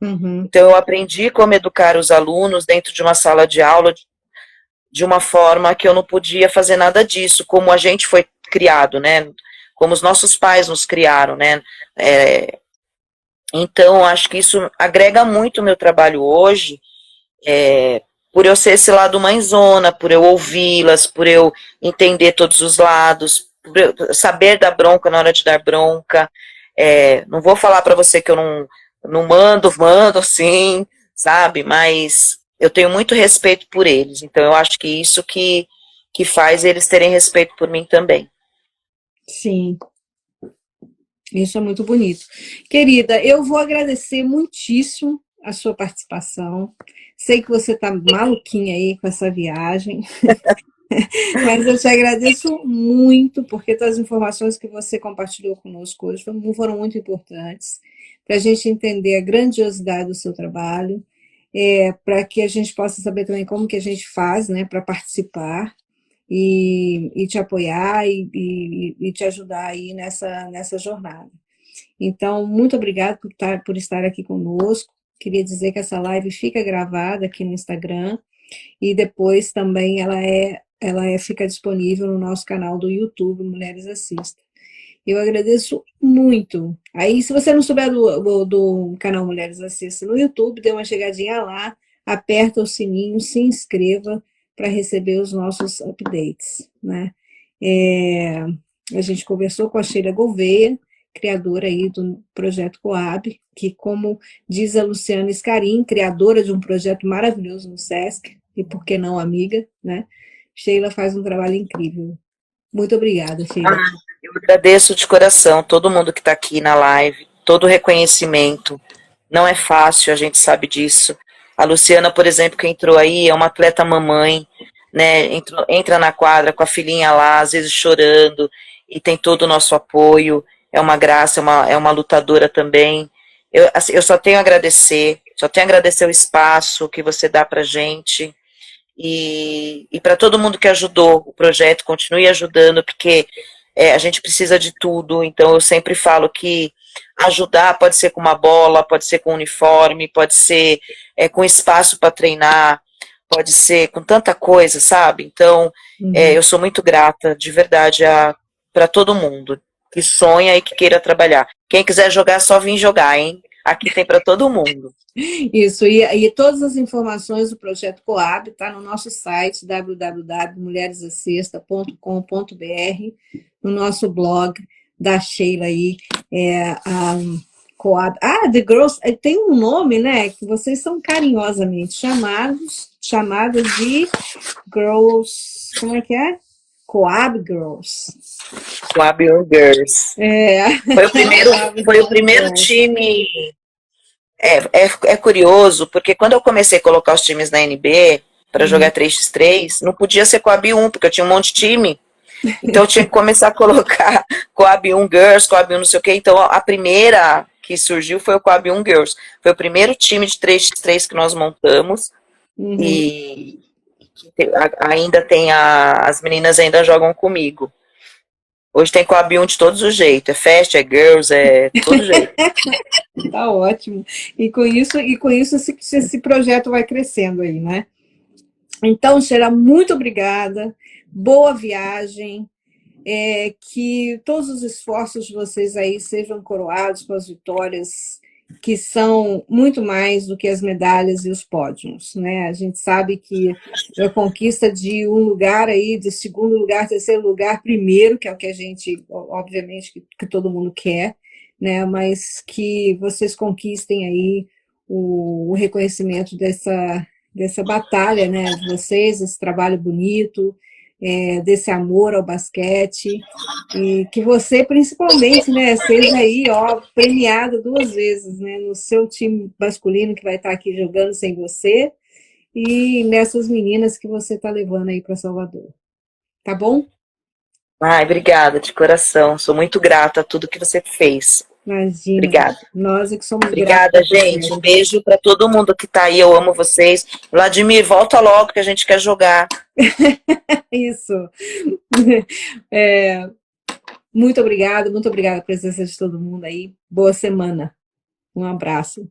Uhum, Então, eu aprendi como educar os alunos dentro de uma sala de aula de uma forma que eu não podia fazer nada disso, como a gente foi criado, né? Como os nossos pais nos criaram, né? Então, acho que isso agrega muito o meu trabalho hoje, por eu ser esse lado mãezona, por eu ouvi-las, por eu entender todos os lados, por eu saber dar bronca na hora de dar bronca. Não vou falar para você que eu não mando sim, sabe? Mas eu tenho muito respeito por eles. Então eu acho que isso que faz eles terem respeito por mim também. sim. Isso é muito bonito. Querida, eu vou agradecer muitíssimo a sua participação. Sei que você está maluquinha aí com essa viagem, mas eu te agradeço muito, porque as informações que você compartilhou conosco hoje foram muito importantes para a gente entender a grandiosidade do seu trabalho, para que a gente possa saber também como que a gente faz, né, para participar e te apoiar e te ajudar aí nessa jornada. Então, muito obrigada por estar aqui conosco. queria dizer que essa live fica gravada aqui no Instagram e depois também fica disponível no nosso canal do YouTube, Mulheres Assistem. Eu agradeço muito. Aí, se você não souber do canal Mulheres Assistem no YouTube, dê uma chegadinha lá, aperta o sininho, se inscreva para receber os nossos updates, né? A gente conversou com a Sheila Gouveia, criadora aí do Projeto Coab, que, como diz a Luciana Scarin, criadora de um projeto maravilhoso no SESC, e por que não amiga, né? Sheila faz um trabalho incrível. Muito obrigada, Sheila. Eu agradeço de coração todo mundo que está aqui na live, todo o reconhecimento. Não é fácil, a gente sabe disso. A Luciana, por exemplo, que entrou aí, é uma atleta mamãe, né? Entra na quadra com a filhinha lá, às vezes chorando, e tem todo o nosso apoio. É uma graça, é uma lutadora também. Eu só tenho a agradecer o espaço que você dá pra gente. E para todo mundo que ajudou o projeto, continue ajudando, porque a gente precisa de tudo. Então eu sempre falo que ajudar pode ser com uma bola, pode ser com um uniforme, pode ser com espaço para treinar, pode ser com tanta coisa, sabe? Então eu sou muito grata, de verdade, para todo mundo que sonha e que queira trabalhar. Quem quiser jogar, só vir jogar, hein? Aqui tem para todo mundo. Isso, e todas as informações do Projeto Coab tá no nosso site www.mulheresacesta.com.br, no nosso blog da Sheila aí, Coab. The Girls, tem um nome, né, que vocês são carinhosamente chamadas de Girls, como é que é? Coab Girls. Coab Girls. Foi o primeiro time. É curioso, porque quando eu comecei a colocar os times na NB para jogar 3x3, não podia ser Coab 1, porque eu tinha um monte de time. Então eu tinha que começar a colocar Coab 1 Girls, Coab 1 não sei o quê. Então a primeira que surgiu foi o Coab 1 Girls. Foi o primeiro time de 3x3 que nós montamos. E ainda tem as meninas ainda jogam comigo. Hoje tem Coab 1 de todos os jeitos. É fest, é girls, é todo jeito. Tá ótimo. E com isso esse projeto vai crescendo aí, né? Então, Sheila, muito obrigada. Boa viagem. Que todos os esforços de vocês aí sejam coroados com as vitórias, que são muito mais do que as medalhas e os pódios, né? A gente sabe que a conquista de um lugar aí, de segundo lugar, terceiro lugar, primeiro, que é o que a gente, obviamente, que todo mundo quer, né? Mas que vocês conquistem aí o reconhecimento dessa batalha, né? De vocês, esse trabalho bonito, desse amor ao basquete, e que você, principalmente, né, seja aí, premiada 2 vezes, né, no seu time masculino que vai estar aqui jogando sem você, e nessas meninas que você está levando aí para Salvador. Tá bom? Obrigada, de coração. Sou muito grata a tudo que você fez. Imagina. Obrigada. Nós é que somos Obrigada, gente. Um beijo para todo mundo que tá aí. Eu amo vocês. Vladimir, volta logo que a gente quer jogar. Isso. Muito obrigada pela presença de todo mundo aí. Boa semana. Um abraço.